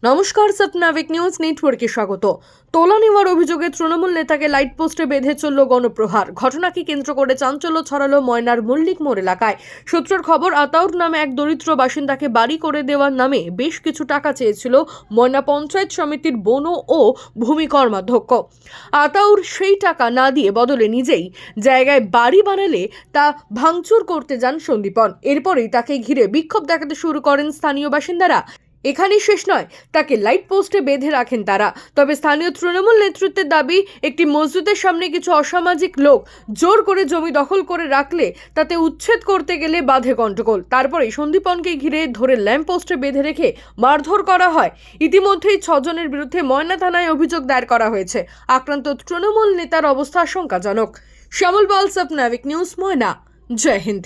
নমস্কার, স্বপ্নাবিক নিউজ নেটওয়ার্কে স্বাগত। তোলা নেওয়ার অভিযোগে তৃণমূল নেতাকে লাইট পোস্টে বেঁধে চলল গণপ্রহার। ঘটনাকে কেন্দ্র করে চাঞ্চল্য ছড়ালো ময়নার মল্লিক মোড় এলাকায়। সূত্রের খবর, আতাউর নামে এক দরিদ্র বাসিন্দাকে বাড়ি করে দেওয়ার নামে বেশ কিছু টাকা চেয়েছিল ময়না পঞ্চায়েত সমিতির বন ও ভূমি কর্মাধ্যক্ষ। আতাউর সেই টাকা না দিয়ে বদলে নিজেই জায়গায় বাড়ি বানালে তা ভাঙচুর করতে যান সন্দীপন। এরপরেই তাকে ঘিরে বিক্ষোভ দেখাতে শুরু করেন স্থানীয় বাসিন্দারা। এখানেই শেষ নয়, তাকে লাইট পোস্টে বেঁধে রাখেন তারা। তবে স্থানীয় তৃণমূল নেতৃত্বের দাবি, একটি মসজিদের সামনে কিছু অসামাজিক লোক জোর করে জমি দখল করে রাখলে তাতে উচ্ছেদ করতে গেলে বাধে গন্ডগোল। তারপরে সন্দীপনকে ঘিরে ধরে ল্যাম্প পোস্টে বেঁধে রেখে মারধর করা হয়। ইতিমধ্যেই 6 জনের বিরুদ্ধে ময়না থানায় অভিযোগ দায়ের করা হয়েছে। আক্রান্ত তৃণমূল নেতার অবস্থা আশঙ্কাজনক। শ্যামল পাল, স্বপ্নাবিক নিউজ, ময়না। জয় হিন্দ।